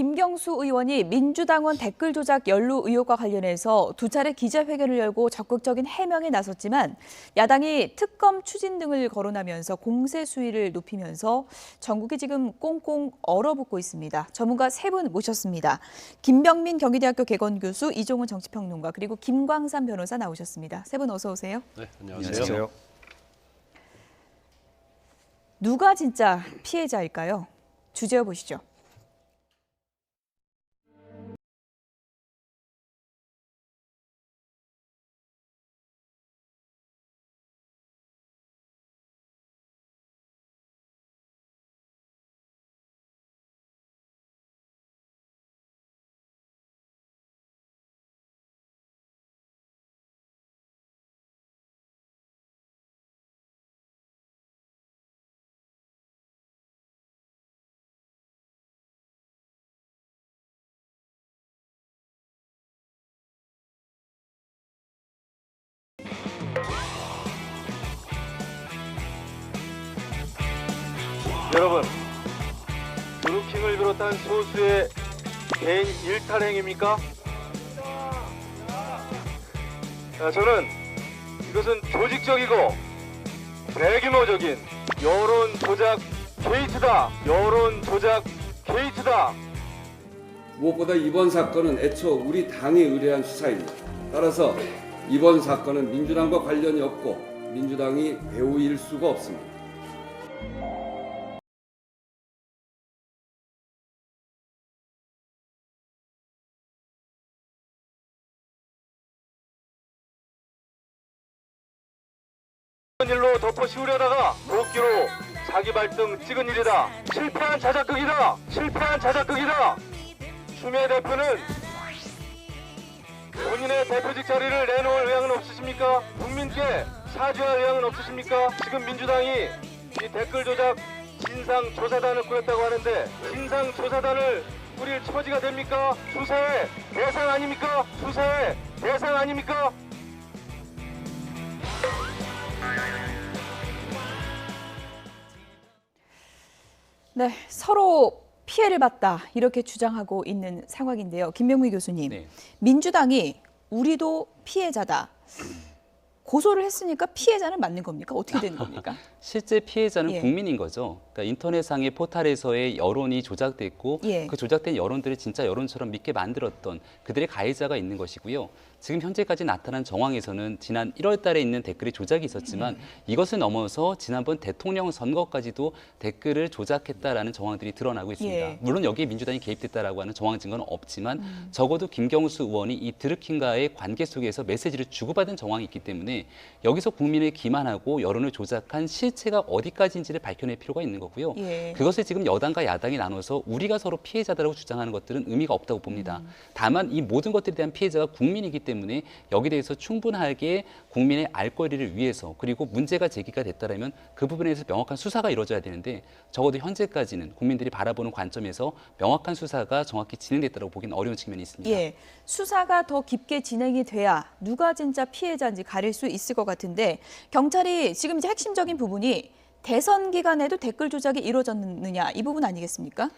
김경수 의원이 민주당원 댓글 조작 연루 의혹과 관련해서 두 차례 기자회견을 열고 적극적인 해명에 나섰지만 야당이 특검 추진 등을 거론하면서 공세 수위를 높이면서 전국이 지금 꽁꽁 얼어붙고 있습니다. 전문가 세 분 모셨습니다. 김병민 경기대학교 개건교수, 이종훈 정치평론가, 그리고 김광삼 변호사 나오셨습니다. 세 분 어서 오세요. 네, 안녕하세요. 누가 진짜 피해자일까요? 주제어 보시죠. 여러분, 드루킹을 비롯한 소수의 개인 일탈행위입니까? 저는 이것은 조직적이고 대규모적인 여론 조작 게이트다. 여론 조작 게이트다. 무엇보다 이번 사건은 애초 우리 당에 의뢰한 수사입니다. 따라서 이번 사건은 민주당과 관련이 없고 민주당이 배후일 수가 없습니다. 일로 덮어 씌우려다가 도끼로 자기 발등 찍은 일이다. 실패한 자작극이다. 실패한 자작극이다. 추미애 대표는 본인의 대표직 자리를 내놓을 의향은 없으십니까? 국민께 사죄할 의향은 없으십니까? 지금 민주당이 이 댓글 조작 진상조사단을 꾸렸다고 하는데 진상조사단을 꾸릴 처지가 됩니까? 수사의 대상 아닙니까? 수사의 대상 아닙니까? 네, 서로 피해를 봤다 이렇게 주장하고 있는 상황인데요. 김병민 교수님, 네. 민주당이 우리도 피해자다. 고소를 했으니까 피해자는 맞는 겁니까? 어떻게 되는 겁니까? 실제 피해자는 예. 국민인 거죠. 그러니까 인터넷상의 포탈에서의 여론이 조작됐고 예. 그 조작된 여론들을 진짜 여론처럼 믿게 만들었던 그들의 가해자가 있는 것이고요. 지금 현재까지 나타난 정황에서는 지난 1월 달에 있는 댓글이 조작이 있었지만 이것을 넘어서 지난번 대통령 선거까지도 댓글을 조작했다라는 정황들이 드러나고 있습니다. 예. 물론 여기에 민주당이 개입됐다라고 하는 정황 증거는 없지만 적어도 김경수 의원이 이 드루킹과의 관계 속에서 메시지를 주고받은 정황이 있기 때문에 여기서 국민을 기만하고 여론을 조작한 실체가 어디까지인지를 밝혀낼 필요가 있는 거고요. 예. 그것을 지금 여당과 야당이 나눠서 우리가 서로 피해자다라고 주장하는 것들은 의미가 없다고 봅니다. 다만 이 모든 것들에 대한 피해자가 국민이기 때문에 여기에 대해서 충분하게 국민의 알 권리를 위해서 그리고 문제가 제기가 됐다면 그 부분에 대해서 명확한 수사가 이루어져야 되는데 적어도 현재까지는 국민들이 바라보는 관점에서 명확한 수사가 정확히 진행됐다고 보기는 어려운 측면이 있습니다. 예, 수사가 더 깊게 진행이 돼야 누가 진짜 피해자인지 가릴 수 있을 것 같은데 경찰이 지금 이제 핵심적인 부분이 대선 기간에도 댓글 조작이 이루어졌느냐 이 부분 아니겠습니까?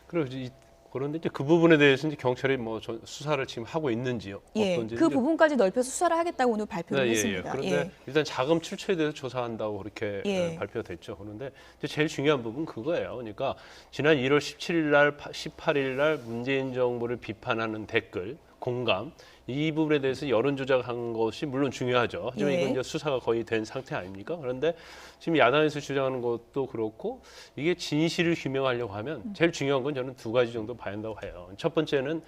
그런데 이제 그 부분에 대해서 이제 경찰이 수사를 지금 하고 있는지요? 예, 어떤지 그 이제 부분까지 넓혀서 수사를 하겠다고 오늘 발표를 했습니다. 그런데 예. 일단 자금 출처에 대해서 조사한다고 그렇게 예. 발표됐죠. 그런데 이제 제일 중요한 부분 그거예요. 그러니까 지난 1월 17일 날, 18일 날 문재인 정부를 비판하는 댓글, 공감 이 부분에 대해서 여론 조작한 것이 물론 중요하죠. 하지만 예. 이건 이제 수사가 거의 된 상태 아닙니까? 그런데 지금 야당에서 주장하는 것도 그렇고 이게 진실을 규명하려고 하면 제일 중요한 건 저는 두 가지 정도 봐야 한다고 해요. 첫 번째는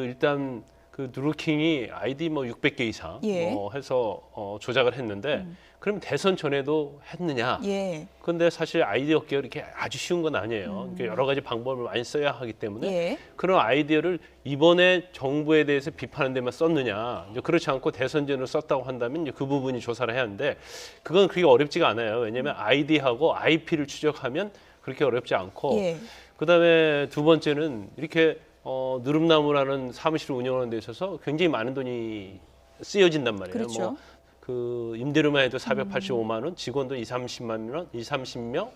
일단 그 드루킹이 아이디 600개 이상 예. 해서 조작을 했는데 그럼 대선 전에도 했느냐? 예. 그런데 사실 아이디어 개혁이 이렇게 아주 쉬운 건 아니에요. 그러니까 여러 가지 방법을 많이 써야 하기 때문에 예. 그런 아이디어를 이번에 정부에 대해서 비판하는 데만 썼느냐? 이제 그렇지 않고 대선 전으로 썼다고 한다면 이제 그 부분이 조사를 해야 하는데 그건 그게 어렵지가 않아요. 왜냐하면 아이디하고 IP를 추적하면 그렇게 어렵지 않고 예. 그다음에 두 번째는 이렇게 누름나무라는 사무실을 운영하는 데 있어서 굉장히 많은 돈이 쓰여진단 말이에요. 그렇죠. 그 임대료만 해도 485만 원, 직원도 20, 30명,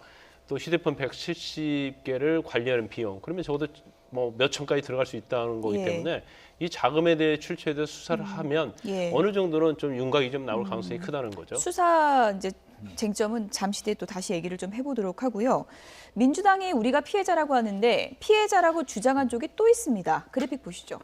또 휴대폰 170개를 관리하는 비용, 그러면 적어도 뭐 몇 천까지 들어갈 수 있다는 거기 예. 때문에 이 자금에 대해 출처에 대해 수사를 하면 예. 어느 정도는 좀 윤곽이 좀 나올 가능성이 크다는 거죠. 수사 이제 쟁점은 잠시 뒤에 또 다시 얘기를 좀 해보도록 하고요. 민주당이 우리가 피해자라고 하는데 피해자라고 주장한 쪽이 또 있습니다. 그래픽 보시죠.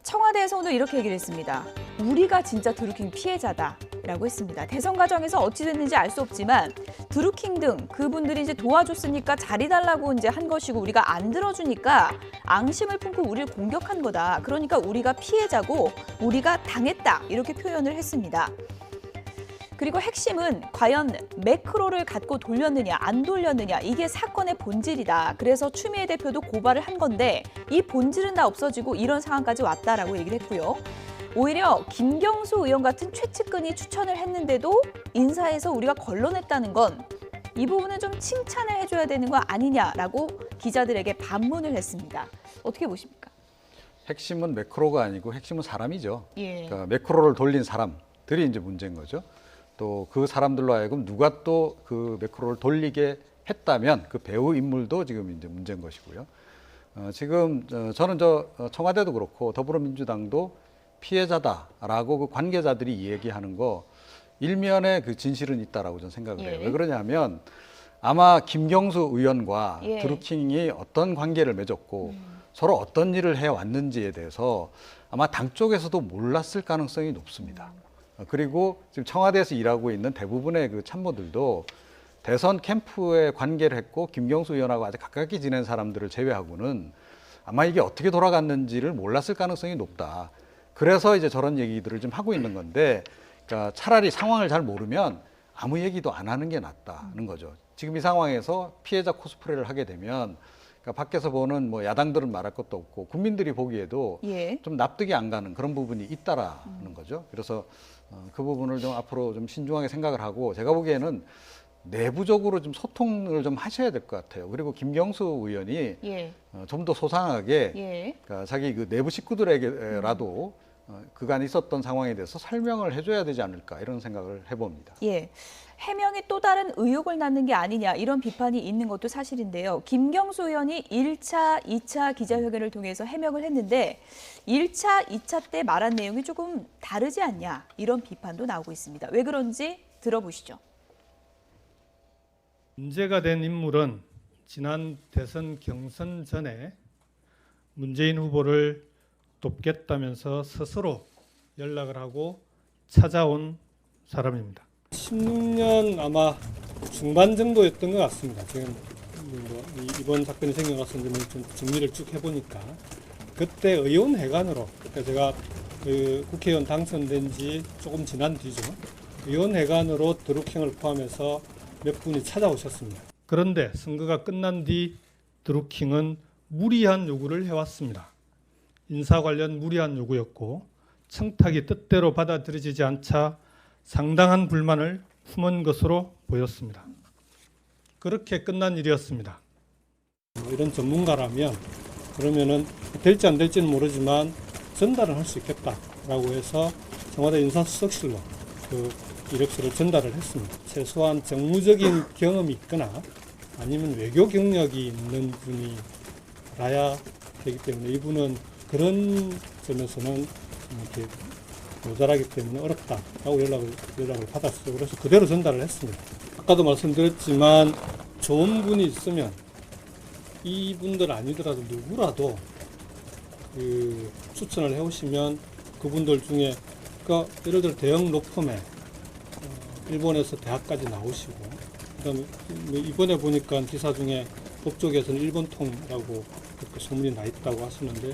청와대에서 오늘 이렇게 얘기를 했습니다. 우리가 진짜 드루킹 피해자다라고 했습니다. 대선 과정에서 어찌 됐는지 알 수 없지만 드루킹 등 그분들이 이제 도와줬으니까 자리 달라고 이제 한 것이고 우리가 안 들어주니까 앙심을 품고 우리를 공격한 거다. 그러니까 우리가 피해자고 우리가 당했다. 이렇게 표현을 했습니다. 그리고 핵심은 과연 매크로를 갖고 돌렸느냐 안 돌렸느냐 이게 사건의 본질이다. 그래서 추미애 대표도 고발을 한 건데 이 본질은 다 없어지고 이런 상황까지 왔다라고 얘기를 했고요. 오히려 김경수 의원 같은 최측근이 추천을 했는데도 인사에서 우리가 걸러냈다는 건 이 부분은 좀 칭찬을 해줘야 되는 거 아니냐라고 기자들에게 반문을 했습니다. 어떻게 보십니까? 핵심은 매크로가 아니고 핵심은 사람이죠. 예. 그러니까 매크로를 돌린 사람들이 이제 문제인 거죠. 또 그 사람들로 하여금 누가 또 그 매크로를 돌리게 했다면 그 배후 인물도 지금 이제 문제인 것이고요. 지금 저는 청와대도 그렇고 더불어민주당도 피해자다라고 그 관계자들이 얘기하는 거 일면에 그 진실은 있다라고 저는 생각을 해요. 예. 왜 그러냐면 아마 김경수 의원과 예. 드루킹이 어떤 관계를 맺었고 서로 어떤 일을 해왔는지에 대해서 아마 당 쪽에서도 몰랐을 가능성이 높습니다. 그리고 지금 청와대에서 일하고 있는 대부분의 그 참모들도 대선 캠프에 관계를 했고 김경수 의원하고 아주 가깝게 지낸 사람들을 제외하고는 아마 이게 어떻게 돌아갔는지를 몰랐을 가능성이 높다. 그래서 이제 저런 얘기들을 좀 하고 있는 건데, 그러니까 차라리 상황을 잘 모르면 아무 얘기도 안 하는 게 낫다는 거죠. 지금 이 상황에서 피해자 코스프레를 하게 되면 그러니까 밖에서 보는 뭐 야당들은 말할 것도 없고 국민들이 보기에도 예. 좀 납득이 안 가는 그런 부분이 있다라는 거죠. 그래서 그 부분을 좀 앞으로 좀 신중하게 생각을 하고 제가 보기에는 내부적으로 좀 소통을 좀 하셔야 될 것 같아요. 그리고 김경수 의원이 예. 좀 더 소상하게 예. 그러니까 자기 그 내부 식구들에게라도 그간 있었던 상황에 대해서 설명을 해줘야 되지 않을까 이런 생각을 해봅니다. 예. 해명이 또 다른 의혹을 낳는 게 아니냐 이런 비판이 있는 것도 사실인데요. 김경수 의원이 1차, 2차 기자회견을 통해서 해명을 했는데 1차, 2차 때 말한 내용이 조금 다르지 않냐 이런 비판도 나오고 있습니다. 왜 그런지 들어보시죠. 문제가 된 인물은 지난 대선 경선 전에 문재인 후보를 돕겠다면서 스스로 연락을 하고 찾아온 사람입니다. 16년 아마 중반 정도였던 것 같습니다. 지금 뭐 이번 사건이 생겨나서 좀 정리를 쭉 해보니까 그때 의원회관으로, 그때 제가 그 국회의원 당선된 지 조금 지난 뒤죠. 의원회관으로 드루킹을 포함해서 몇 분이 찾아오셨습니다. 그런데 선거가 끝난 뒤 드루킹은 무리한 요구를 해왔습니다. 인사 관련 무리한 요구였고 청탁이 뜻대로 받아들여지지 않자 상당한 불만을 품은 것으로 보였습니다. 그렇게 끝난 일이었습니다. 이런 전문가라면 그러면은 될지 안 될지는 모르지만 전달을 할 수 있겠다라고 해서 청와대 인사수석실로 그 이력서를 전달을 했습니다. 최소한 정무적인 경험이 있거나 아니면 외교 경력이 있는 분이라야 되기 때문에 이분은 그런 점에서는 이렇게 모자라기 때문에 어렵다라고 연락을 받았어요. 그래서 그대로 전달을 했습니다. 아까도 말씀드렸지만 좋은 분이 있으면 이분들 아니더라도 누구라도 그 추천을 해오시면 그분들 중에 그러니까 예를 들어 대형 로펌에 일본에서 대학까지 나오시고 그다음에 이번에 보니까 기사 중에 법조계에서는 일본통이라고 그렇게 소문이 나 있다고 하시는데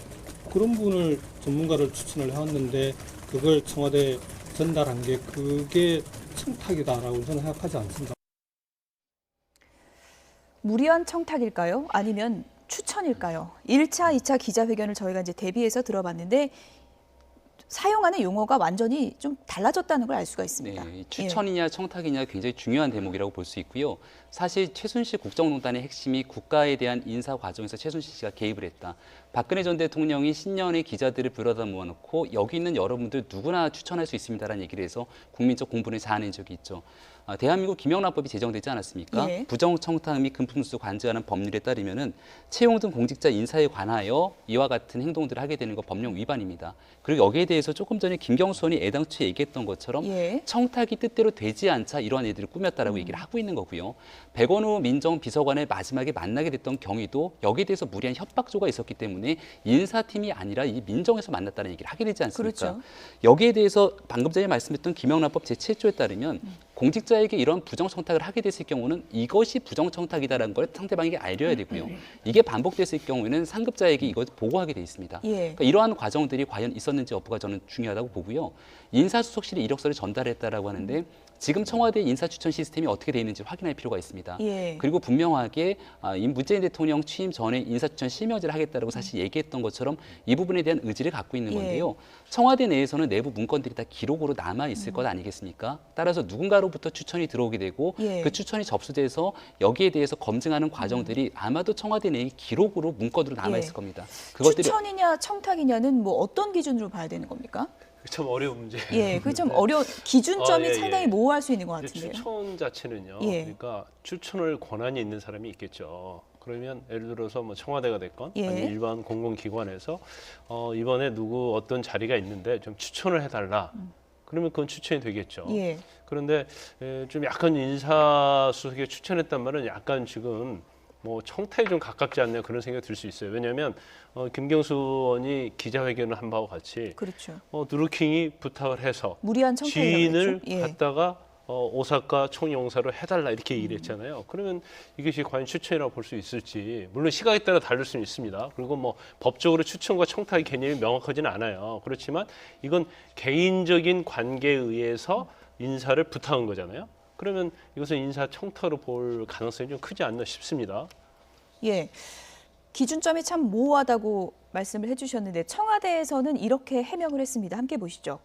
그런 분을 전문가를 추천을 해왔는데 그걸 청와대에 전달한 게 그게 청탁이다라고 저는 생각하지 않습니다. 무리한 청탁일까요? 아니면 추천일까요? 1차, 2차 기자회견을 저희가 이제 대비해서 들어봤는데 사용하는 용어가 완전히 좀 달라졌다는 걸 알 수가 있습니다. 네, 추천이냐 청탁이냐 굉장히 중요한 대목이라고 볼 수 있고요. 사실 최순실 국정농단의 핵심이 국가에 대한 인사 과정에서 최순실 씨가 개입을 했다. 박근혜 전 대통령이 신년에 기자들을 불러다 모아놓고 여기 있는 여러분들 누구나 추천할 수 있습니다라는 얘기를 해서 국민적 공분을 자아낸 적이 있죠. 대한민국 김영란법이 제정되지 않았습니까? 예. 부정청탁 및 금품수 관제하는 법률에 따르면은 채용 등 공직자 인사에 관하여 이와 같은 행동들을 하게 되는 거 법령 위반입니다. 그리고 여기에 대해서 조금 전에 김경수 의원이 애당초 얘기했던 것처럼 예. 청탁이 뜻대로 되지 않자 이러한 애들을 꾸몄다라고 얘기를 하고 있는 거고요. 백원우 민정비서관을 마지막에 만나게 됐던 경위도 여기에 대해서 무리한 협박조가 있었기 때문에 인사팀이 아니라 이 민정에서 만났다는 얘기를 하게 되지 않습니까? 그렇죠. 여기에 대해서 방금 전에 말씀했던 김영란법 제7조에 따르면 공직자에게 이런 부정청탁을 하게 됐을 경우는 이것이 부정청탁이다라는 걸 상대방에게 알려야 되고요. 이게 반복됐을 경우에는 상급자에게 이걸 보고하게 돼 있습니다. 예. 그러니까 이러한 과정들이 과연 있었는지 여부가 저는 중요하다고 보고요. 인사수석실이 이력서를 전달했다라고 하는데 지금 청와대 인사추천 시스템이 어떻게 돼 있는지 확인할 필요가 있습니다. 예. 그리고 분명하게 이 문재인 대통령 취임 전에 인사추천 실명제를 하겠다라고 사실 얘기했던 것처럼 이 부분에 대한 의지를 갖고 있는 예. 건데요. 청와대 내에서는 내부 문건들이 다 기록으로 남아 있을 것 아니겠습니까? 따라서 누군가로부터 추천이 들어오게 되고 예. 그 추천이 접수돼서 여기에 대해서 검증하는 과정들이 아마도 청와대 내에 기록으로 문건으로 남아 있을 예. 겁니다. 그것들이 추천이냐 청탁이냐는 뭐 어떤 기준으로 봐야 되는 겁니까? 참 어려운 문제. 예, 그게 좀 어려운 기준점이 예, 예. 상당히 모호할 수 있는 것 이제 같은데요. 추천 자체는요. 예. 그러니까 추천을 권한이 있는 사람이 있겠죠. 그러면 예를 들어서 뭐 청와대가 됐건 예. 아니면 일반 공공기관에서 이번에 누구 어떤 자리가 있는데 좀 추천을 해달라. 그러면 그건 추천이 되겠죠. 예. 그런데 좀 약간 인사수석에 추천했단 말은 약간 지금 뭐 청탁에 좀 가깝지 않냐 그런 생각이 들 수 있어요. 왜냐하면 김경수 의원이 기자회견을 한 바와 같이 그렇죠. 드루킹이 부탁을 해서 무리한 청탁이라고 지인을 그랬죠. 예. 갖다가 오사카 총영사로 해달라 이렇게 얘기를 했잖아요. 그러면 이것이 과연 추천이라고 볼 수 있을지 물론 시각에 따라 다를 수는 있습니다. 그리고 뭐 법적으로 추천과 청탁의 개념이 명확하지는 않아요. 그렇지만 이건 개인적인 관계에 의해서 인사를 부탁한 거잖아요. 그러면 이것은 인사 청탁으로 볼 가능성이 좀 크지 않나 싶습니다. 예. 기준점이 참 모호하다고 말씀을 해주셨는데 청와대에서는 이렇게 해명을 했습니다. 함께 보시죠.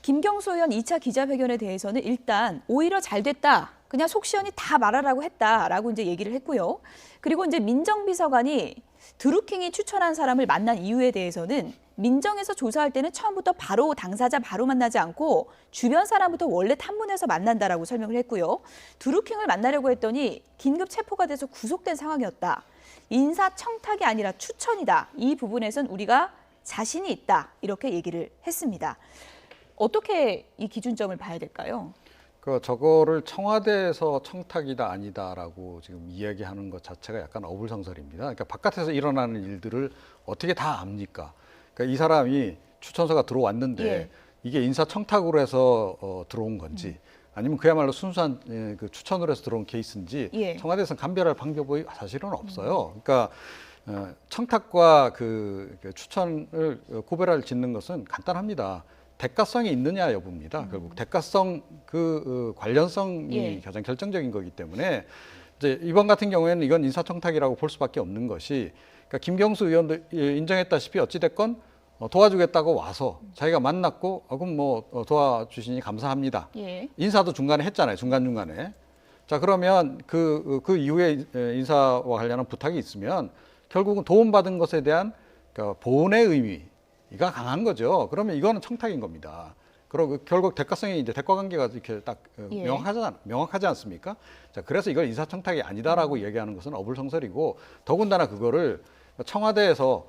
김경수 의원 2차 기자회견에 대해서는 일단 오히려 잘 됐다. 그냥 속 시원히 다 말하라고 했다라고 이제 얘기를 했고요. 그리고 이제 민정비서관이 드루킹이 추천한 사람을 만난 이유에 대해서는 민정에서 조사할 때는 처음부터 바로 당사자 바로 만나지 않고 주변 사람부터 원래 탐문해서 만난다라고 설명을 했고요. 드루킹을 만나려고 했더니 긴급 체포가 돼서 구속된 상황이었다. 인사 청탁이 아니라 추천이다. 이 부분에선 우리가 자신이 있다. 이렇게 얘기를 했습니다. 어떻게 이 기준점을 봐야 될까요? 저거를 청와대에서 청탁이다 아니다라고 지금 이야기하는 것 자체가 약간 어불성설입니다. 그러니까 바깥에서 일어나는 일들을 어떻게 다 압니까? 그러니까 이 사람이 추천서가 들어왔는데 예. 이게 인사 청탁으로 해서 들어온 건지 아니면 그야말로 순수한 그 추천으로 해서 들어온 케이스인지 예. 청와대에서는 감별할 방법이 사실은 없어요. 그러니까 청탁과 그 추천을 구별할 짓는 것은 간단합니다. 대가성이 있느냐 여부입니다. 결국 대가성 그 관련성이 예. 가장 결정적인 거기 때문에 이제 이번 같은 경우에는 이건 인사청탁이라고 볼 수밖에 없는 것이 그러니까 김경수 의원도 인정했다시피 어찌 됐건 도와주겠다고 와서 자기가 만났고 그럼 뭐 도와주시니 감사합니다. 예. 인사도 중간에 했잖아요. 중간중간에. 자 그러면 그 이후에 인사와 관련한 부탁이 있으면 결국은 도움받은 것에 대한 그러니까 보온의 의미가 강한 거죠. 그러면 이거는 청탁인 겁니다. 그리고 결국 대가성이 이제 대가 관계가 이렇게 딱 예. 명확하지 않습니까? 자, 그래서 이걸 인사청탁이 아니다라고 얘기하는 것은 어불성설이고 더군다나 그거를 청와대에서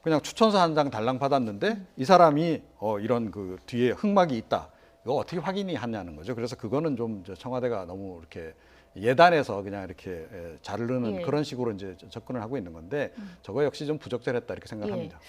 그냥 추천서 한 장 달랑 받았는데 이 사람이 이런 그 뒤에 흑막이 있다. 이거 어떻게 확인이 하냐는 거죠. 그래서 그거는 좀 청와대가 너무 이렇게 예단해서 그냥 이렇게 자르는 예. 그런 식으로 이제 접근을 하고 있는 건데 저거 역시 좀 부적절했다 이렇게 생각합니다.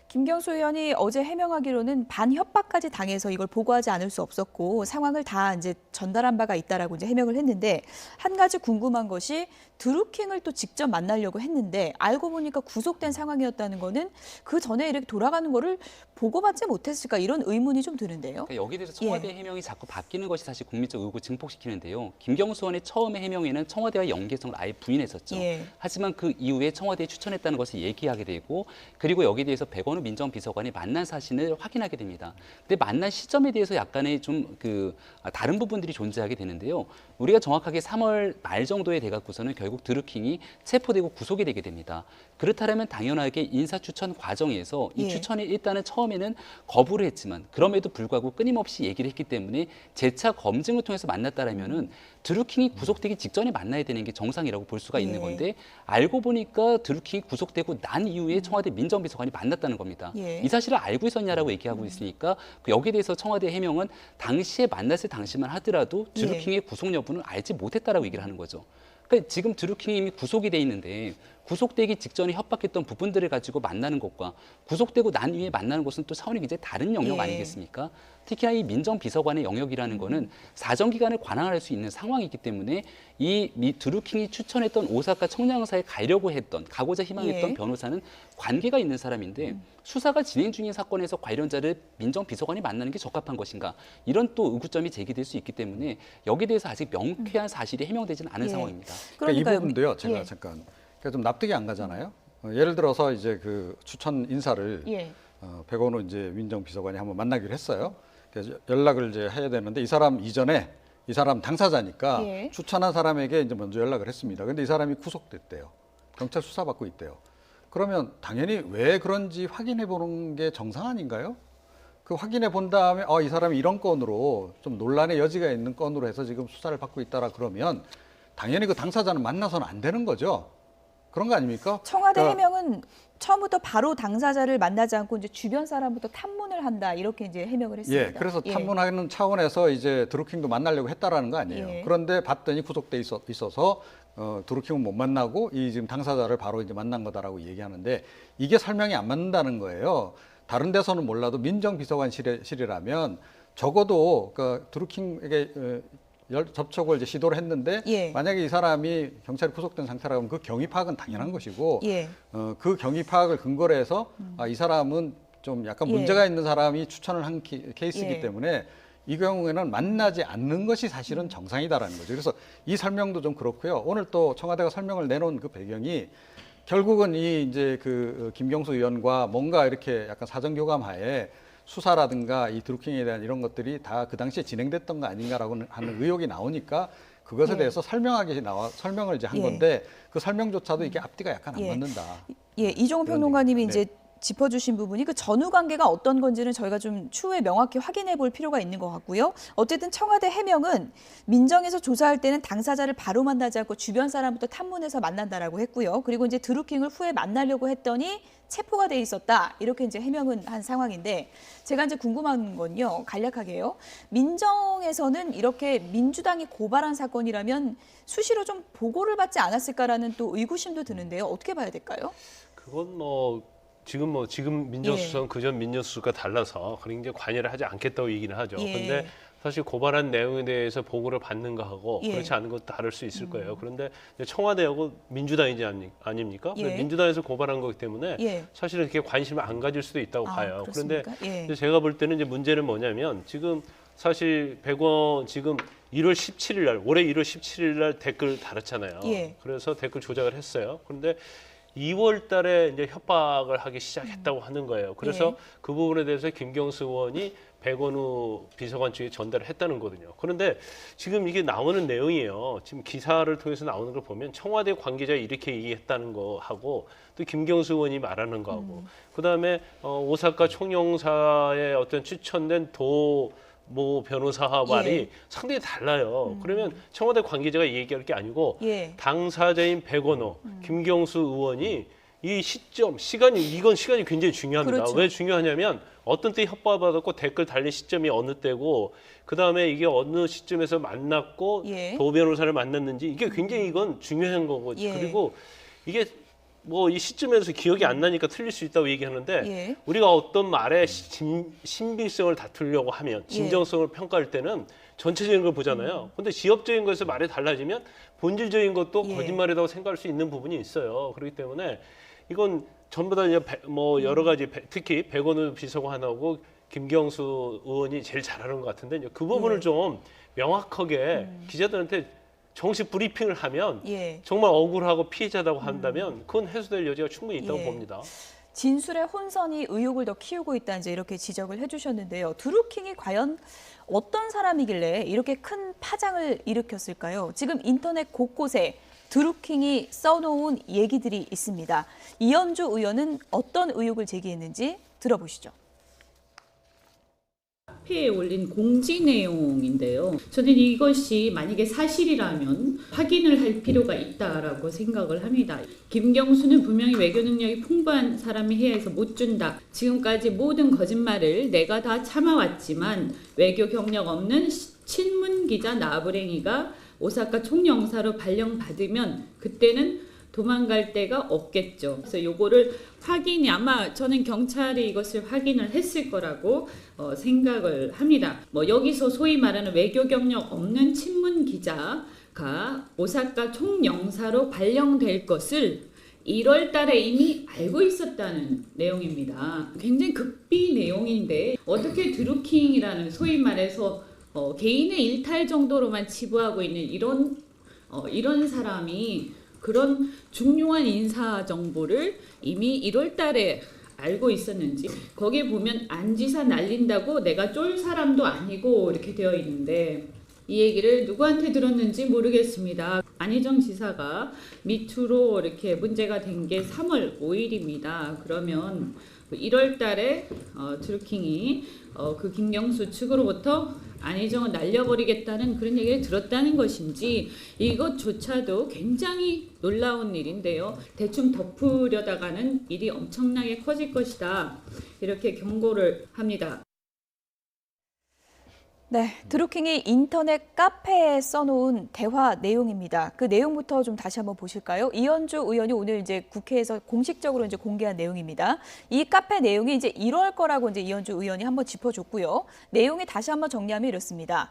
김경수 의원이 어제 해명하기로는 반협박까지 당해서 이걸 보고하지 않을 수 없었고 상황을 다 이제 전달한 바가 있다라고 이제 해명을 했는데 한 가지 궁금한 것이 드루킹을 또 직접 만나려고 했는데 알고 보니까 구속된 상황이었다는 거는 그 전에 이렇게 돌아가는 거를 보고받지 못했을까 이런 의문이 좀 드는데요. 그러니까 여기에 대해서 청와대 해명이 자꾸 바뀌는 것이 사실 국민적 의혹을 증폭시키는데요. 김경수 의원의 처음의 해명에는 청와대와 연계성을 아예 부인했었죠. 예. 하지만 그 이후에 청와대에 추천했다는 것을 얘기하게 되고 그리고 여기에 대해서 백원우 민정비서관이 만난 사실을 확인하게 됩니다. 근데 만난 시점에 대해서 약간의 좀 다른 부분들이 존재하게 되는데요. 우리가 정확하게 3월 말 정도에 돼갖고서는 결국 드루킹이 체포되고 구속이 되게 됩니다. 그렇다면 당연하게 인사추천 과정에서 이 예. 추천이 일단은 처음에는 거부를 했지만 그럼에도 불구하고 끊임없이 얘기를 했기 때문에 재차 검증을 통해서 만났다라면은 드루킹이 구속되기 직전에 만나야 되는 게 정상이라고 볼 수가 있는 예. 건데 알고 보니까 드루킹이 구속되고 난 이후에 청와대 민정비서관이 만났다는 겁니다. 예. 이 사실을 알고 있었냐라고 얘기하고 있으니까 여기에 대해서 청와대 해명은 당시에 만났을 당시만 하더라도 드루킹의 구속 여부는 알지 못했다라고 얘기를 하는 거죠. 그러니까 지금 드루킹이 이미 구속이 돼 있는데 구속되기 직전에 협박했던 부분들을 가지고 만나는 것과 구속되고 난 이후에 만나는 것은 또 차원이 굉장히 다른 영역 예. 아니겠습니까? 특히나 이 민정비서관의 영역이라는 거는 사정기관을 관할할 수 있는 상황이기 때문에 이 드루킹이 추천했던 오사카 청량사에 가고자 희망했던 예. 변호사는 관계가 있는 사람인데 수사가 진행 중인 사건에서 관련자를 민정비서관이 만나는 게 적합한 것인가 이런 또 의구점이 제기될 수 있기 때문에 여기에 대해서 아직 명쾌한 사실이 해명되지는 않은 예. 상황입니다. 그러니까 이 그러니까요. 부분도요. 제가 예. 잠깐 그러니까 좀 납득이 안 가잖아요. 예를 들어서 이제 그 추천 인사를 예. 백원우 이제 민정비서관이 한번 만나기로 했어요. 그래서 연락을 이제 해야 되는데 이 사람 이전에 이 사람 당사자니까 예. 추천한 사람에게 이제 먼저 연락을 했습니다. 근데 이 사람이 구속됐대요. 경찰 수사받고 있대요. 그러면 당연히 왜 그런지 확인해 보는 게 정상 아닌가요? 그 확인해 본 다음에 이 사람이 이런 건으로 좀 논란의 여지가 있는 건으로 해서 지금 수사를 받고 있다라 그러면 당연히 그 당사자는 만나서는 안 되는 거죠. 그런 거 아닙니까? 청와대 그러니까 해명은 처음부터 바로 당사자를 만나지 않고 이제 주변 사람부터 탐문을 한다 이렇게 이제 해명을 했습니다. 예, 그래서 탐문하는 차원에서 이제 드루킹도 만나려고 했다라는 거 아니에요. 예. 그런데 봤더니 구속돼 있어서 드루킹은 못 만나고 이 지금 당사자를 바로 이제 만난 거다라고 얘기하는데 이게 설명이 안 맞는다는 거예요. 다른 데서는 몰라도 민정비서관실이라면 적어도 그 드루킹에게 접촉을 이제 시도를 했는데 예. 만약에 이 사람이 경찰에 구속된 상태라면 그 경위 파악은 당연한 것이고 예. 그 경위 파악을 근거로 해서 이 사람은 좀 약간 예. 문제가 있는 사람이 추천을 한 케이스이기 예. 때문에 이 경우에는 만나지 않는 것이 사실은 정상이다라는 거죠. 그래서 이 설명도 좀 그렇고요. 오늘 또 청와대가 설명을 내놓은 그 배경이 결국은 이 이제 그 김경수 의원과 뭔가 이렇게 약간 사정 교감하에 수사라든가 이 드루킹에 대한 이런 것들이 다 그 당시에 진행됐던 거 아닌가라고 하는 의혹이 나오니까 그것에 예. 대해서 설명을 이제 한 예. 건데 그 설명조차도 이게 앞뒤가 약간 안 예. 맞는다. 예, 이종훈 그런 평론가님이 얘기죠. 이제 짚어주신 부분이 그 전후 관계가 어떤 건지는 저희가 좀 추후에 명확히 확인해 볼 필요가 있는 것 같고요. 어쨌든 청와대 해명은 민정에서 조사할 때는 당사자를 바로 만나지 않고 주변 사람부터 탐문해서 만난다라고 했고요. 그리고 이제 드루킹을 후에 만나려고 했더니 체포가 돼 있었다. 이렇게 이제 해명은 한 상황인데 제가 이제 궁금한 건요. 간략하게요. 민정에서는 이렇게 민주당이 고발한 사건이라면 수시로 좀 보고를 받지 않았을까라는 또 의구심도 드는데요. 어떻게 봐야 될까요? 그건 지금 민정수석은 그전 민정수석과 달라서 그런 이제 관여를 하지 않겠다고 얘기는 하죠. 예. 근데 사실 고발한 내용에 대해서 보고를 받는 거하고 예. 그렇지 않은 것도 다를 수 있을 거예요. 그런데 이제 청와대하고 민주당이지 아닙니까? 예. 근데 민주당에서 고발한 거기 때문에 예. 사실은 그렇게 관심을 안 가질 수도 있다고 봐요. 그런데 그렇습니까? 예. 이제 제가 볼 때는 이제 문제는 뭐냐면 지금 사실 백원 지금 1월 17일 날 올해 1월 17일 날 댓글 달았잖아요. 예. 그래서 댓글 조작을 했어요. 그런데 2월 달에 이제 협박을 하기 시작했다고 하는 거예요. 그래서 예. 그 부분에 대해서 김경수 의원이 백원우 비서관 측에 전달을 했다는 거거든요. 그런데 지금 이게 나오는 내용이에요. 지금 기사를 통해서 나오는 걸 보면 청와대 관계자 이렇게 얘기했다는 거 하고 또 김경수 의원이 말하는 거 하고 그다음에 오사카 총영사의 어떤 추천된 모 변호사와 말이 예. 상당히 달라요. 그러면 청와대 관계자가 얘기할 게 아니고 예. 당사자인 백원호, 김경수 의원이 이 시간이 굉장히 중요합니다. 그렇죠. 왜 중요하냐면 어떤 때 협박받았고 댓글 달린 시점이 어느 때고 그다음에 이게 어느 시점에서 만났고 예. 도 변호사를 만났는지 이게 굉장히 이건 중요한 거고 예. 그리고 이게 뭐 이 시점에서 기억이 안 나니까 틀릴 수 있다고 얘기하는데 예. 우리가 어떤 말의 신빙성을 다투려고 하면 진정성을 평가할 때는 전체적인 걸 보잖아요. 근데 지엽적인 것에서 말이 달라지면 본질적인 것도 예. 거짓말이라고 생각할 수 있는 부분이 있어요. 그렇기 때문에 이건 전부 다 이제 뭐 여러 가지 특히 백원우 비서관하고 김경수 의원이 제일 잘하는 것 같은데 이제 그 부분을 좀 명확하게 기자들한테 정식 브리핑을 하면 예. 정말 억울하고 피해자다고 한다면 그건 해소될 여지가 충분히 있다고 예. 봅니다. 진술의 혼선이 의혹을 더 키우고 있다 이제 이렇게 지적을 해주셨는데요. 드루킹이 과연 어떤 사람이길래 이렇게 큰 파장을 일으켰을까요? 지금 인터넷 곳곳에 드루킹이 써놓은 얘기들이 있습니다. 이현주 의원은 어떤 의혹을 제기했는지 들어보시죠. 카페에 올린 공지 내용인데요. 저는 이것이 만약에 사실이라면 확인을 할 필요가 있다라고 생각을 합니다. 김경수는 분명히 외교 능력이 풍부한 사람이 해야 해서 못 준다. 지금까지 모든 거짓말을 내가 다 참아왔지만 외교 경력 없는 친문 기자 나부랭이가 오사카 총영사로 발령받으면 그때는 도망갈 데가 없겠죠. 그래서 요거를 확인이 아마 저는 경찰이 이것을 확인을 했을 거라고 생각을 합니다. 뭐 여기서 소위 말하는 외교 경력 없는 친문 기자가 오사카 총영사로 발령될 것을 1월 달에 이미 알고 있었다는 내용입니다. 굉장히 극비 내용인데 어떻게 드루킹이라는 소위 말해서 개인의 일탈 정도로만 치부하고 있는 이런 사람이 그런 중요한 인사 정보를 이미 1월 달에 알고 있었는지 거기에 보면 안지사 날린다고 내가 쫄 사람도 아니고 이렇게 되어 있는데 이 얘기를 누구한테 들었는지 모르겠습니다. 안희정 지사가 미투로 이렇게 문제가 된 게 3월 5일입니다. 그러면 1월 달에 드루킹이 그 김경수 측으로부터 안희정을 날려버리겠다는 그런 얘기를 들었다는 것인지 이것조차도 굉장히 놀라운 일인데요. 대충 덮으려다가는 일이 엄청나게 커질 것이다. 이렇게 경고를 합니다. 네, 드루킹이 인터넷 카페에 써놓은 대화 내용입니다. 그 내용부터 좀 다시 한번 보실까요? 이현주 의원이 오늘 이제 국회에서 공식적으로 이제 공개한 내용입니다. 이 카페 내용이 이제 1월 거라고 이제 이현주 의원이 한번 짚어줬고요. 내용이 다시 한번 정리하면 이렇습니다.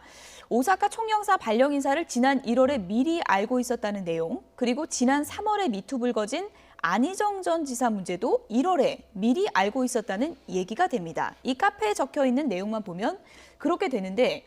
오사카 총영사 발령 인사를 지난 1월에 미리 알고 있었다는 내용, 그리고 지난 3월에 미투 불거진 안희정 전 지사 문제도 1월에 미리 알고 있었다는 얘기가 됩니다. 이 카페에 적혀 있는 내용만 보면 그렇게 되는데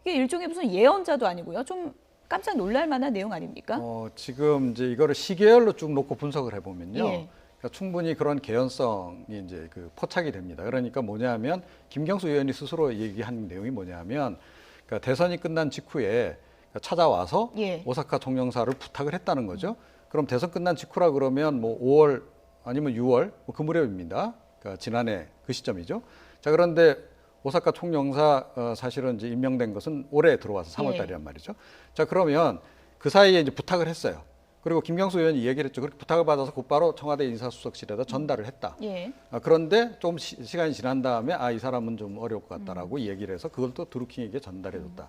이게 일종의 무슨 예언자도 아니고요. 좀 깜짝 놀랄 만한 내용 아닙니까? 지금 이제 이거를 시계열로 쭉 놓고 분석을 해보면요. 예. 그러니까 충분히 그런 개연성이 이제 그 포착이 됩니다. 그러니까 뭐냐면 김경수 의원이 스스로 얘기한 내용이 뭐냐면 그러니까 대선이 끝난 직후에 찾아와서 예. 오사카 총영사를 부탁을 했다는 거죠. 그럼 대선 끝난 직후라 그러면 뭐 5월 아니면 6월 뭐 그 무렵입니다. 그러니까 지난해 그 시점이죠. 자, 그런데 오사카 총영사 사실은 이제 임명된 것은 올해 들어와서 3월 달이란 말이죠. 자, 그러면 그 사이에 이제 부탁을 했어요. 그리고 김경수 의원이 얘기를 했죠. 그렇게 부탁을 받아서 곧바로 청와대 인사수석실에다 전달을 했다. 예. 그런데 좀 시간이 지난 다음에 이 사람은 좀 어려울 것 같다라고 얘기를 해서 그걸 또 드루킹에게 전달해줬다.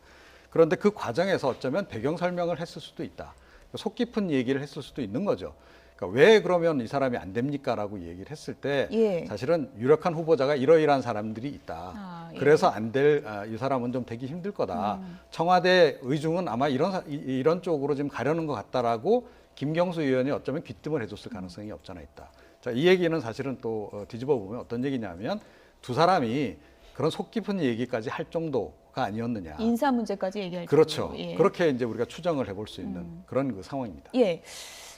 그런데 그 과정에서 어쩌면 배경 설명을 했을 수도 있다. 속 깊은 얘기를 했을 수도 있는 거죠. 그러니까 왜 그러면 이 사람이 안 됩니까라고 얘기를 했을 때 예. 사실은 유력한 후보자가 이러이러한 사람들이 있다. 예. 그래서 안 될 이 사람은 좀 되기 힘들 거다. 청와대 의중은 아마 이런 쪽으로 지금 가려는 것 같다라고 김경수 의원이 어쩌면 귀뜸을 해줬을 가능성이 없잖아 있다. 자, 이 얘기는 사실은 또 뒤집어 보면 어떤 얘기냐면 두 사람이 그런 속 깊은 얘기까지 할 정도가 아니었느냐. 인사 문제까지 얘기할 그렇죠. 정도로. 예. 그렇게 이제 우리가 추정을 해볼 수 있는 그런 그 상황입니다. 예.